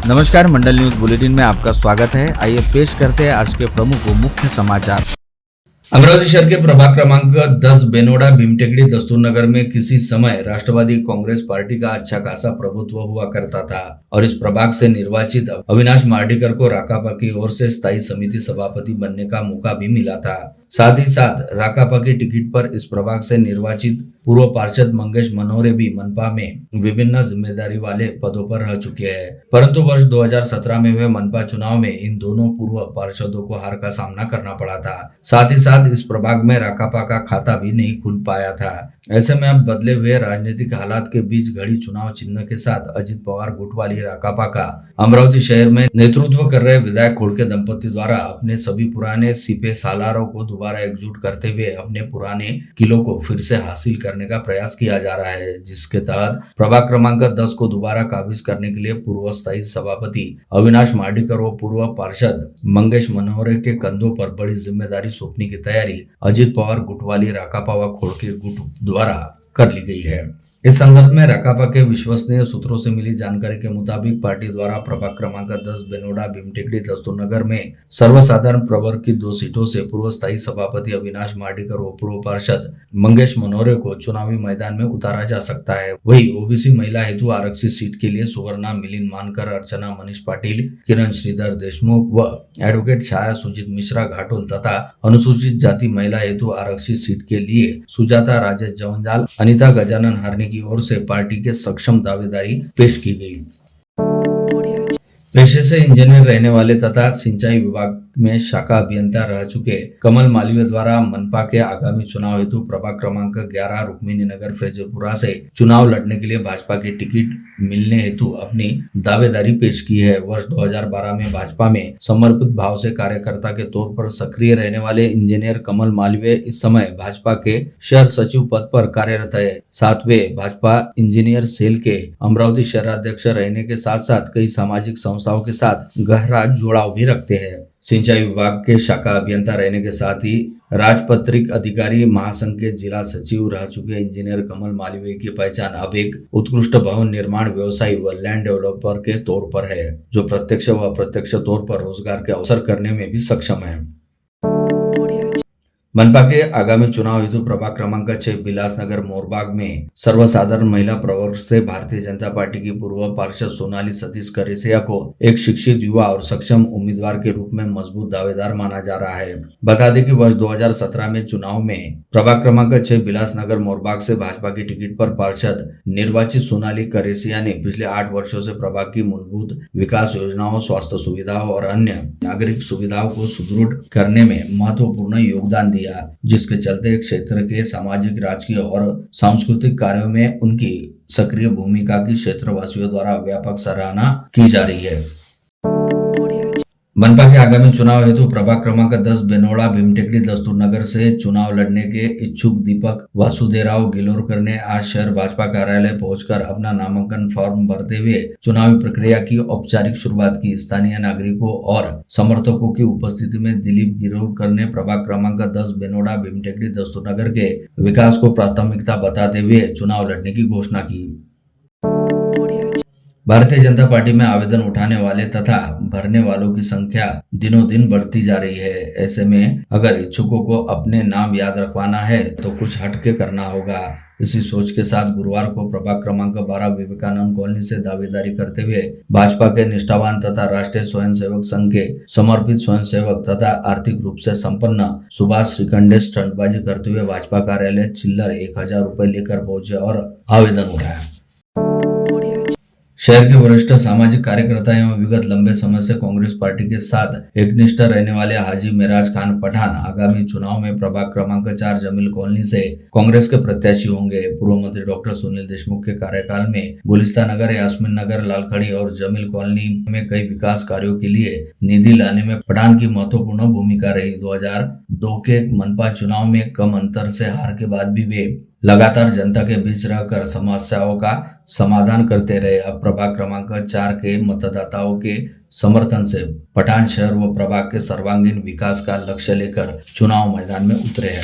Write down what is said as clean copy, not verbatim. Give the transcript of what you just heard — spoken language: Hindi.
नमस्कार, मंडल न्यूज बुलेटिन में आपका स्वागत है। आइए पेश करते हैं आज के प्रमुख व मुख्य समाचार। अमरावती शहर के प्रभाग क्रमांक 10 बेनोडा भीमटेकड़ी दस्तूरनगर में किसी समय राष्ट्रवादी कांग्रेस पार्टी का अच्छा खासा प्रभुत्व हुआ करता था और इस प्रभाग से निर्वाचित अविनाश मार्डीकर को राकापा की ओर से स्थायी समिति सभापति बनने का मौका भी मिला था। साथ ही साथ राकापा की टिकट पर इस प्रभाग से निर्वाचित पूर्व पार्षद मंगेश मनोहरे भी मनपा में विभिन्न जिम्मेदारी वाले पदों पर रह चुके हैं, परंतु वर्ष 2017 में हुए मनपा चुनाव में इन दोनों पूर्व पार्षदों को हार का सामना करना पड़ा था। साथ ही साथ इस प्रभाग में राकापा का खाता भी नहीं खुल पाया था। ऐसे में अब बदले हुए राजनीतिक हालात के बीच घड़ी चुनाव चिन्ह के साथ अजित पवार गुट वाली राकापा का अमरावती शहर में नेतृत्व कर रहे विधायक खोड़के दंपति द्वारा अपने सभी पुराने सिपे सालारों को दोबारा एकजुट करते हुए अपने पुराने किलों को फिर से हासिल करने का प्रयास किया जा रहा है, जिसके तहत प्रभाग क्रमांक 10 को दोबारा काबिज करने के लिए पूर्व स्थायी सभापति अविनाश मार्डीकर व पूर्व पार्षद मंगेश मनोहरे के कंधों पर बड़ी जिम्मेदारी सौंपने की तैयारी अजित पवार गुट वाली राकापा व खोड़के गुट द्वारा कर ली गई है। इस संदर्भ में राकापा के विश्वसनीय सूत्रों से मिली जानकारी के मुताबिक पार्टी द्वारा प्रभाग क्रमांक 10 बेनोडा भीमटेकड़ी दस्तूरनगर में सर्वसाधारण प्रवर्ग की 2 सीटों से पूर्व स्थायी सभापति अविनाश मार्डीकर व पूर्व पार्षद मंगेश मनोहरे को चुनावी मैदान में उतारा जा सकता है। वही ओबीसी महिला हेतु आरक्षित सीट के लिए सुवर्णा मिलिंद मानकर, अर्चना मनीष पाटिल, किरण श्रीधर देशमुख व एडवोकेट छाया सुजीत मिश्रा घाटोल तथा अनुसूचित जाति महिला हेतु आरक्षित सीट के लिए सुजाता राजेश जवंजाल, अनिता गजानन हरनी की ओर से पार्टी के सक्षम दावेदारी पेश की गई। पेशे से इंजीनियर रहने वाले तथा सिंचाई विभाग में शाखा अभियंता रह चुके कमल मालवीय द्वारा मनपा के आगामी चुनाव हेतु प्रभाग क्रमांक 11 रुक्मिणी नगर फैजलपुरा से चुनाव लड़ने के लिए भाजपा की टिकट मिलने हेतु अपनी दावेदारी पेश की है। वर्ष 2012 में भाजपा में समर्पित भाव से कार्यकर्ता के तौर पर सक्रिय रहने वाले इंजीनियर कमल मालवीय इस समय भाजपा के शहर सचिव पद पर कार्यरत है। साथ वे भाजपा इंजीनियर सेल के अमरावती शहराध्यक्ष रहने के साथ साथ कई सामाजिक संस्थाओं के साथ गहरा जुड़ाव भी रखते हैं। सिंचाई विभाग के शाखा अभियंता रहने के साथ ही राजपत्रित अधिकारी महासंघ के जिला सचिव रह चुके इंजीनियर कमल मालवीय की पहचान अब एक उत्कृष्ट भवन निर्माण व्यवसायी व लैंड डेवलपर के तौर पर है, जो प्रत्यक्ष व अप्रत्यक्ष तौर पर रोजगार के अवसर करने में भी सक्षम है। मनपा के आगामी चुनाव हेतु प्रभाग क्रमांक 6 बिलासनगर मोरबाग में सर्वसाधारण महिला प्रवर्ग से भारतीय जनता पार्टी की पूर्व पार्षद सोनाली सतीश करेसिया को एक शिक्षित युवा और सक्षम उम्मीदवार के रूप में मजबूत दावेदार माना जा रहा है। बता दें कि वर्ष 2017 में चुनाव में प्रभाग क्रमांक 6 बिलासनगर मोरबाग से भाजपा की टिकट पर पार्षद निर्वाचित सोनाली करेसिया ने पिछले 8 वर्षों से प्रभाग की मूलभूत विकास योजनाओं, स्वास्थ्य सुविधाओं और अन्य नागरिक सुविधाओं को सुदृढ़ करने में महत्वपूर्ण योगदान दिया, जिसके चलते क्षेत्र के सामाजिक, राजकीय और सांस्कृतिक कार्यों में उनकी सक्रिय भूमिका की क्षेत्रवासियों द्वारा व्यापक सराहना की जा रही है। मनपा के आगामी चुनाव हेतु प्रभाग क्रमांक 10 बेनोडा भीमटेकड़ी दस्तूरनगर से चुनाव लड़ने के इच्छुक दीपक वासुदेवराव गिलोरकर ने आज शहर भाजपा कार्यालय पहुंचकर अपना नामांकन फॉर्म भरते हुए चुनावी प्रक्रिया की औपचारिक शुरुआत की। स्थानीय नागरिकों और समर्थकों की उपस्थिति में दिलीप गिलोरकर ने प्रभाग क्रमांक 10 बेनोडा भीमटेकड़ी दस्तूरनगर के विकास को प्राथमिकता बताते हुए चुनाव लड़ने की घोषणा की। भारतीय जनता पार्टी में आवेदन उठाने वाले तथा भरने वालों की संख्या दिनों दिन बढ़ती जा रही है। ऐसे में अगर इच्छुकों को अपने नाम याद रखवाना है तो कुछ हटके करना होगा। इसी सोच के साथ गुरुवार को प्रभाग क्रमांक 12 विवेकानंद कॉलोनी से दावेदारी करते हुए भाजपा के निष्ठावान तथा राष्ट्रीय स्वयंसेवक संघ के समर्पित स्वयंसेवक तथा आर्थिक रूप से संपन्न सुभाष श्रीखंडे स्टंटबाजी करते हुए भाजपा कार्यालय चिल्लर 1000 रुपए लेकर पहुंचे और आवेदन उठाया। शहर के वरिष्ठ सामाजिक कार्यकर्ता एवं विगत लंबे समय से कांग्रेस पार्टी के साथ एकनिष्ठ रहने वाले हाजी मेराज खान पठान आगामी चुनाव में प्रभाग क्रमांक 4 जमील कॉलोनी से कांग्रेस के प्रत्याशी होंगे। पूर्व मंत्री डॉक्टर सुनील देशमुख के कार्यकाल में गुलिस्तान नगर, यास्मीन नगर, लालखड़ी और जमील कॉलोनी में कई विकास कार्यों के लिए निधि लाने में पठान की महत्वपूर्ण भूमिका रही। 2002 के मनपा चुनाव में कम अंतर से हार के बाद भी वे लगातार जनता के बीच रहकर समस्याओं का समाधान करते रहे। अब प्रभाग क्रमांक 4 के मतदाताओं के समर्थन से पठान शहर व प्रभाग के सर्वांगीण विकास का लक्ष्य लेकर चुनाव मैदान में उतरे हैं।